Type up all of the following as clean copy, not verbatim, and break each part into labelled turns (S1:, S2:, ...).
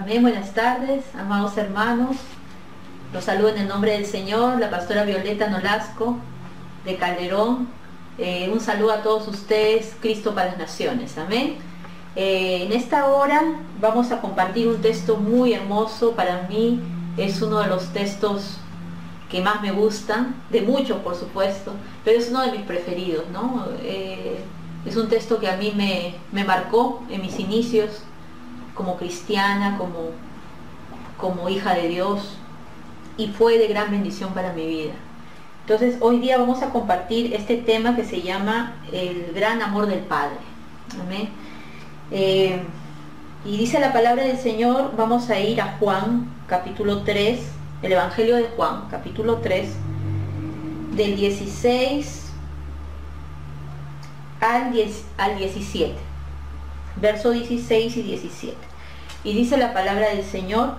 S1: Amén, buenas tardes, amados hermanos. Los saludo en el nombre del Señor, la pastora Violeta Nolasco de Calderón. Un saludo a todos ustedes, Cristo para las Naciones. Amén. En esta hora vamos a compartir un texto muy hermoso. Para mí es uno de los textos que más me gustan, de muchos por supuesto, pero es uno de mis preferidos, ¿no? Es un texto que a mí me marcó en mis inicios como cristiana, como hija de Dios, y fue de gran bendición para mi vida. Entonces hoy día vamos a compartir este tema que se llama el gran amor del Padre. Amén. Y dice la palabra del Señor, vamos a ir a Juan capítulo 3, el Evangelio de Juan capítulo 3, del 16 al 17, verso 16 y 17. Y dice la palabra del Señor: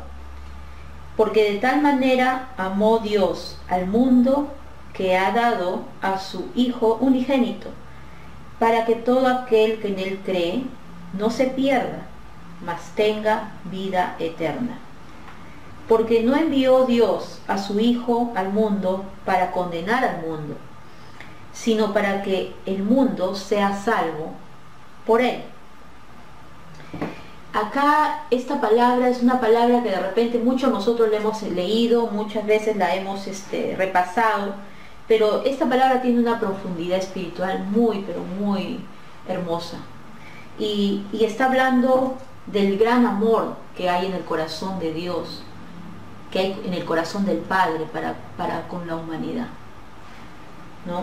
S1: porque de tal manera amó Dios al mundo, que ha dado a su Hijo unigénito, para que todo aquel que en él cree no se pierda, mas tenga vida eterna. Porque no envió Dios a su Hijo al mundo para condenar al mundo, sino para que el mundo sea salvo por él. Acá esta palabra es una palabra que de repente muchos nosotros la hemos leído, muchas veces la hemos repasado, pero esta palabra tiene una profundidad espiritual muy, pero muy hermosa. Y está hablando del gran amor que hay en el corazón de Dios, que hay en el corazón del Padre para con la humanidad, ¿no?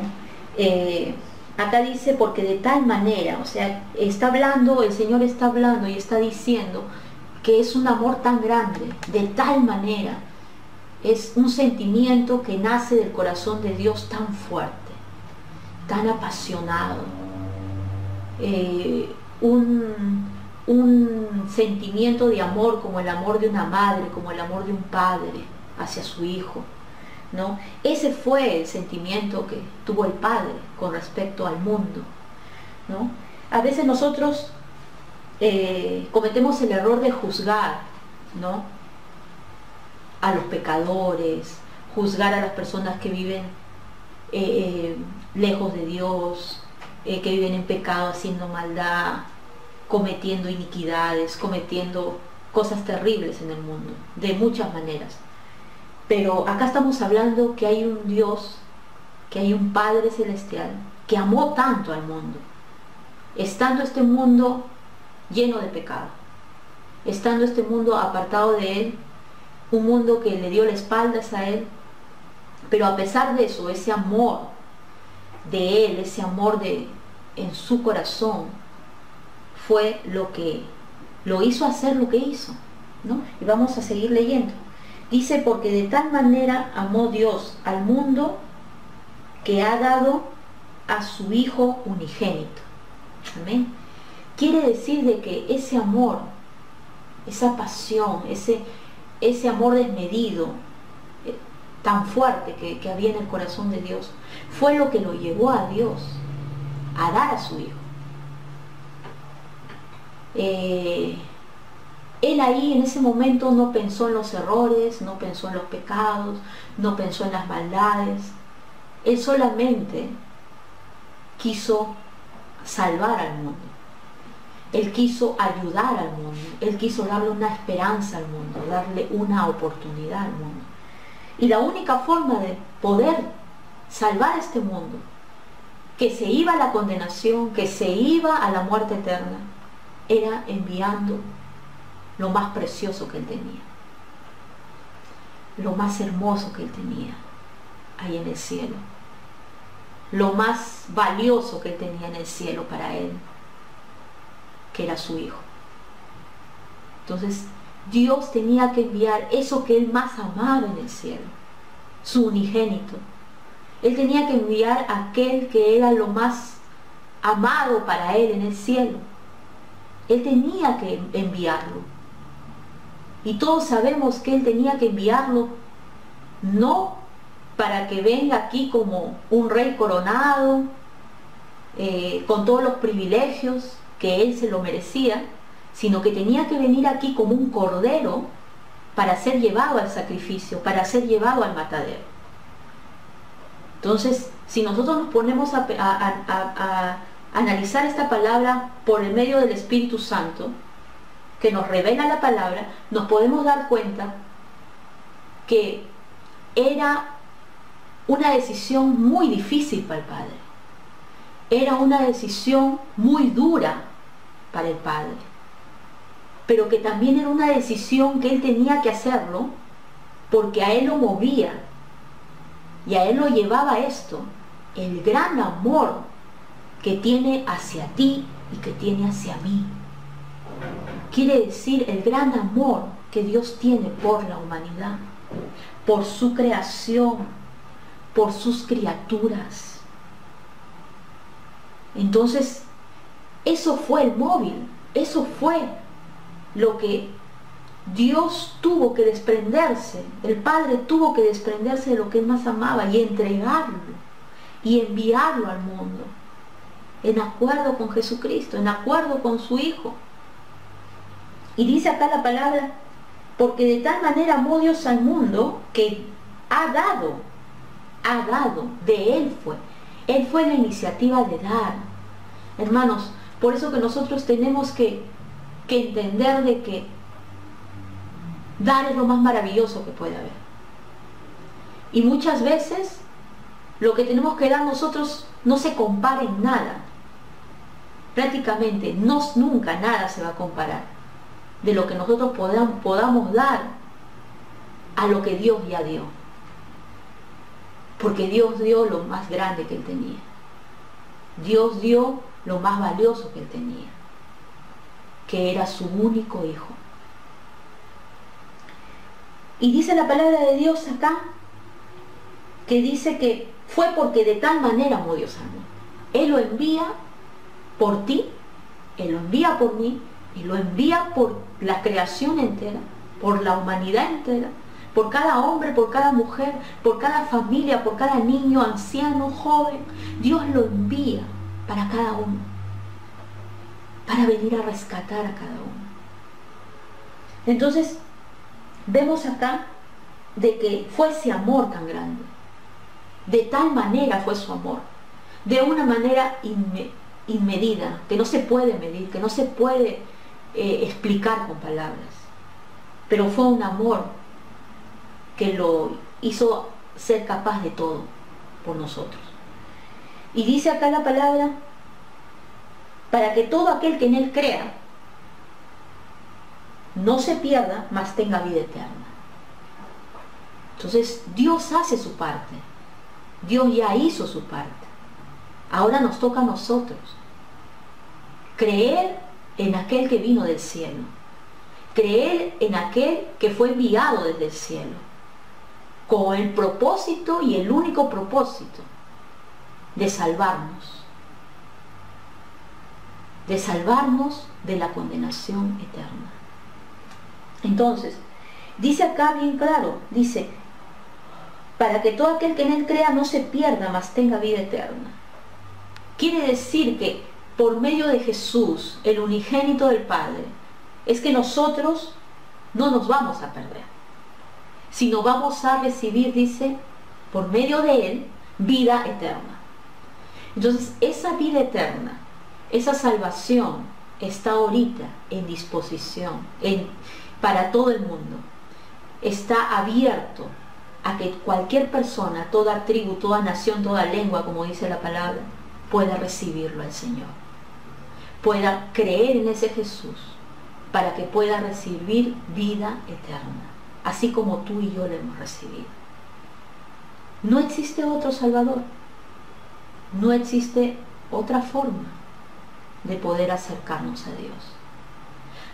S1: Acá dice, porque de tal manera, o sea, está hablando, el Señor está hablando y está diciendo que es un amor tan grande, de tal manera, es un sentimiento que nace del corazón de Dios tan fuerte, tan apasionado, un sentimiento de amor como el amor de una madre, como el amor de un padre hacia su hijo, ¿no? Ese fue el sentimiento que tuvo el Padre con respecto al mundo, ¿no? A veces nosotros cometemos el error de juzgar, ¿no?, a los pecadores, juzgar a las personas que viven lejos de Dios, que viven en pecado, haciendo maldad, cometiendo iniquidades, cometiendo cosas terribles en el mundo, de muchas maneras. Pero acá estamos hablando que hay un Dios, que hay un Padre Celestial, que amó tanto al mundo, estando este mundo lleno de pecado, estando este mundo apartado de Él, un mundo que le dio las espaldas a Él, pero a pesar de eso, ese amor de Él, ese amor en su corazón, fue lo que lo hizo hacer lo que hizo, ¿no? Y vamos a seguir leyendo. Dice, porque de tal manera amó Dios al mundo, que ha dado a su Hijo unigénito. Amén. Quiere decir de que ese amor, esa pasión, ese amor desmedido, tan fuerte que había en el corazón de Dios, fue lo que lo llevó a Dios a dar a su Hijo. Él ahí en ese momento no pensó en los errores, no pensó en los pecados, no pensó en las maldades. Él solamente quiso salvar al mundo. Él quiso ayudar al mundo. Él quiso darle una esperanza al mundo, darle una oportunidad al mundo. Y la única forma de poder salvar a este mundo, que se iba a la condenación, que se iba a la muerte eterna, era enviando lo más precioso que Él tenía, lo más hermoso que Él tenía ahí en el cielo, lo más valioso que Él tenía en el cielo para Él, que era su Hijo. Entonces Dios tenía que enviar eso que Él más amaba en el cielo, su unigénito. Él tenía que enviar a aquel que era lo más amado para Él en el cielo. Él tenía que enviarlo. Y todos sabemos que Él tenía que enviarlo no para que venga aquí como un rey coronado, con todos los privilegios que Él se lo merecía, sino que tenía que venir aquí como un cordero para ser llevado al sacrificio, para ser llevado al matadero. Entonces, si nosotros nos ponemos a analizar esta palabra por el medio del Espíritu Santo, que nos revela la palabra, nos podemos dar cuenta que era una decisión muy difícil para el Padre. Era una decisión muy dura para el Padre. Pero que también era una decisión que Él tenía que hacerlo porque a Él lo movía y a Él lo llevaba a esto, el gran amor que tiene hacia ti y que tiene hacia mí. Quiere decir el gran amor que Dios tiene por la humanidad, por su creación, por sus criaturas. Entonces, eso fue el móvil, eso fue lo que Dios tuvo que desprenderse, el Padre tuvo que desprenderse de lo que Él más amaba y entregarlo y enviarlo al mundo, en acuerdo con Jesucristo, en acuerdo con su Hijo. Y dice acá la palabra, porque de tal manera amó Dios al mundo que ha dado, de Él fue la iniciativa de dar. Hermanos, por eso que nosotros tenemos que entender de que dar es lo más maravilloso que puede haber. Y muchas veces lo que tenemos que dar nosotros no se compara en nada. Prácticamente nunca nada se va a comparar de lo que nosotros podamos dar a lo que Dios ya dio. Porque Dios dio lo más grande que Él tenía. Dios dio lo más valioso que Él tenía, que era su único Hijo. Y dice la palabra de Dios acá, que dice que fue porque de tal manera amó Dios al mundo. Él lo envía por ti, Él lo envía por mí, y lo envía por la creación entera, por la humanidad entera, por cada hombre, por cada mujer, por cada familia, por cada niño, anciano, joven. Dios lo envía para cada uno, para venir a rescatar a cada uno. Entonces, vemos acá de que fue ese amor tan grande, de tal manera fue su amor, de una manera inmedida, que no se puede medir, que no se puede explicar con palabras, pero fue un amor que lo hizo ser capaz de todo por nosotros. Y dice acá la palabra, para que todo aquel que en Él crea no se pierda, mas tenga vida eterna. Entonces Dios hace su parte, Dios ya hizo su parte. Ahora nos toca a nosotros creer en aquel que vino del cielo, creer en aquel que fue enviado desde el cielo, con el propósito y el único propósito de salvarnos de la condenación eterna. Entonces, dice acá bien claro, dice, para que todo aquel que en Él crea no se pierda, mas tenga vida eterna. Quiere decir que por medio de Jesús, el unigénito del Padre, es que nosotros no nos vamos a perder, sino vamos a recibir, dice, por medio de Él, vida eterna. Entonces, esa vida eterna, esa salvación, está ahorita en disposición para todo el mundo. Está abierto a que cualquier persona, toda tribu, toda nación, toda lengua, como dice la palabra, pueda recibirlo al Señor, pueda creer en ese Jesús, para que pueda recibir vida eterna, así como tú y yo lo hemos recibido. No existe otro Salvador, no existe otra forma de poder acercarnos a Dios,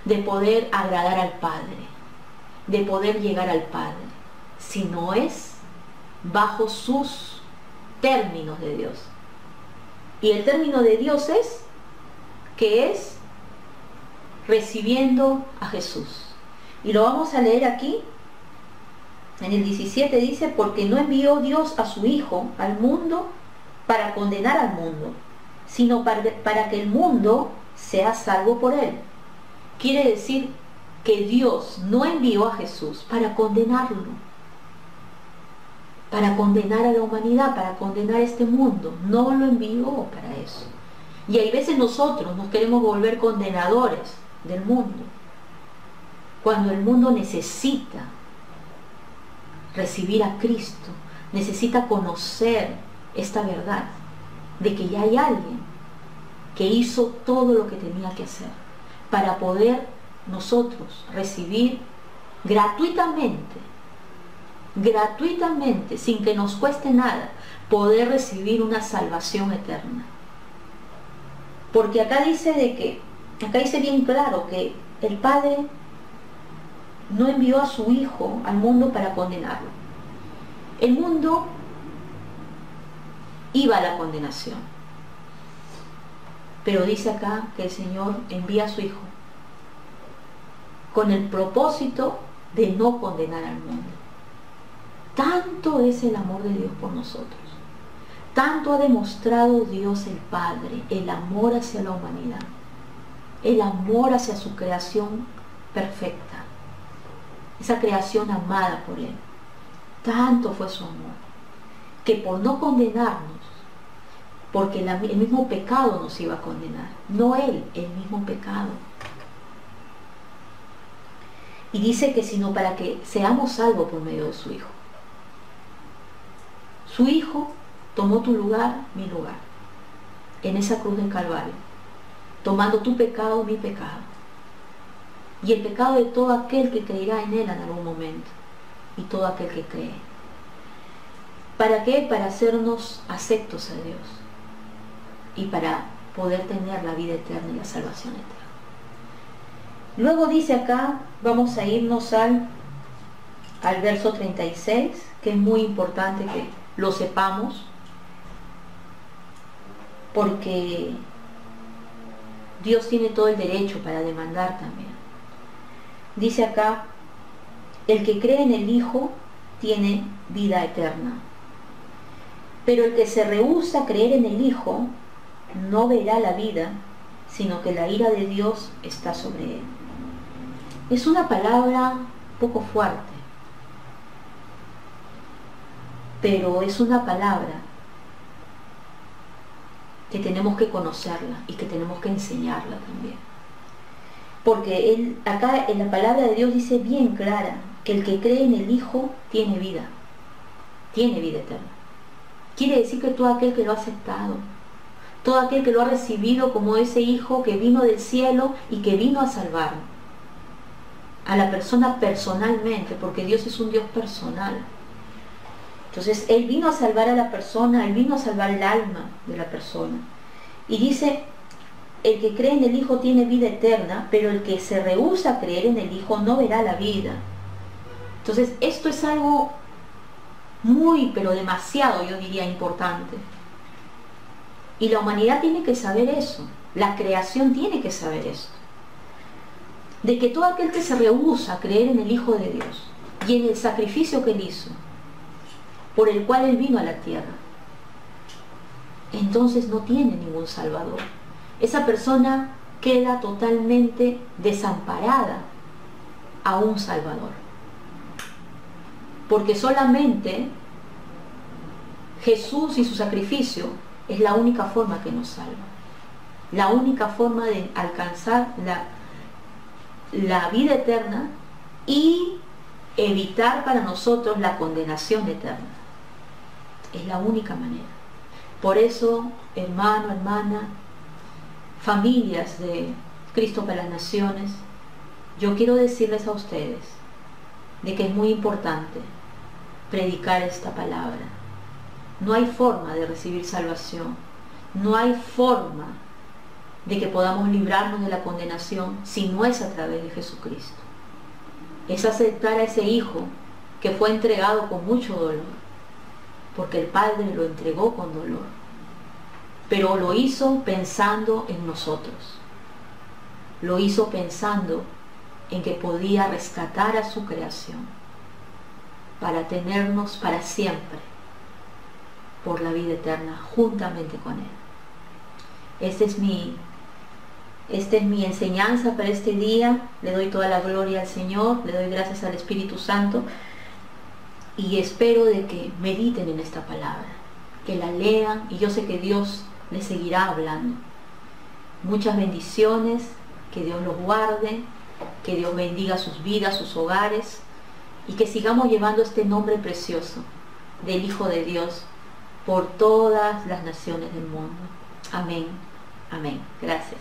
S1: de poder agradar al Padre, de poder llegar al Padre, si no es bajo sus términos de Dios. Y el término de Dios es, que es recibiendo a Jesús. Y lo vamos a leer aquí, en el 17 dice, porque no envió Dios a su Hijo al mundo para condenar al mundo, sino para que el mundo sea salvo por Él. quiere decir que Dios no envió a Jesús para condenarlo, para condenar a la humanidad, para condenar este mundo. No lo envió para eso. Y hay veces nosotros nos queremos volver condenadores del mundo, cuando el mundo necesita recibir a Cristo, necesita conocer esta verdad de que ya hay alguien que hizo todo lo que tenía que hacer para poder nosotros recibir gratuitamente, sin que nos cueste nada, poder recibir una salvación eterna. Porque acá dice bien claro que el Padre no envió a su Hijo al mundo para condenarlo. El mundo iba a la condenación, pero dice acá que el Señor envía a su Hijo con el propósito de no condenar al mundo. Tanto es el amor de Dios por nosotros, tanto ha demostrado Dios el Padre el amor hacia la humanidad, el amor hacia su creación perfecta, esa creación amada por Él. Tanto fue su amor, que por no condenarnos, porque el mismo pecado nos iba a condenar, no Él, el mismo pecado. Y dice que sino para que seamos salvos por medio de su Hijo. Su Hijo tomó tu lugar, mi lugar, en esa cruz del Calvario, tomando tu pecado, mi pecado, y el pecado de todo aquel que creerá en Él en algún momento, y todo aquel que cree. ¿Para qué? Para hacernos aceptos a Dios, y para poder tener la vida eterna y la salvación eterna. Luego dice acá, vamos a irnos al verso 36, que es muy importante que lo sepamos, porque Dios tiene todo el derecho para demandar también. Dice acá, el que cree en el Hijo tiene vida eterna, pero el que se rehúsa a creer en el Hijo no verá la vida, sino que la ira de Dios está sobre él. Es una palabra poco fuerte, pero es una palabra que tenemos que conocerla y que tenemos que enseñarla también. Porque acá en la palabra de Dios dice bien clara que el que cree en el Hijo tiene vida eterna. Quiere decir que todo aquel que lo ha aceptado, todo aquel que lo ha recibido como ese Hijo que vino del cielo y que vino a salvar a la persona personalmente, porque Dios es un Dios personal. Entonces Él vino a salvar a la persona, Él vino a salvar el alma de la persona. Y dice, el que cree en el Hijo tiene vida eterna, pero el que se rehúsa a creer en el Hijo no verá la vida. Entonces esto es algo muy, pero demasiado, yo diría, importante. Y la humanidad tiene que saber eso, la creación tiene que saber esto, de que todo aquel que se rehúsa a creer en el Hijo de Dios y en el sacrificio que Él hizo, por el cual Él vino a la tierra, entonces no tiene ningún Salvador. Esa persona queda totalmente desamparada a un Salvador, porque solamente Jesús y su sacrificio es la única forma que nos salva, la única forma de alcanzar la vida eterna y evitar para nosotros la condenación eterna. Es la única manera. Por eso, hermano, hermana, familias de Cristo para las Naciones, yo quiero decirles a ustedes de que es muy importante predicar esta palabra. No hay forma de recibir salvación, no hay forma de que podamos librarnos de la condenación si no es a través de Jesucristo. Es aceptar a ese Hijo que fue entregado con mucho dolor, porque el Padre lo entregó con dolor, pero lo hizo pensando en nosotros, lo hizo pensando en que podía rescatar a su creación para tenernos para siempre por la vida eterna juntamente con Él. Esta es mi Esta es mi enseñanza para este día. Le doy toda la gloria al Señor, le doy gracias al Espíritu Santo y espero de que mediten en esta palabra, que la lean, y yo sé que Dios les seguirá hablando. Muchas bendiciones, que Dios los guarde, que Dios bendiga sus vidas, sus hogares, y que sigamos llevando este nombre precioso del Hijo de Dios por todas las naciones del mundo. Amén. Amén. Gracias.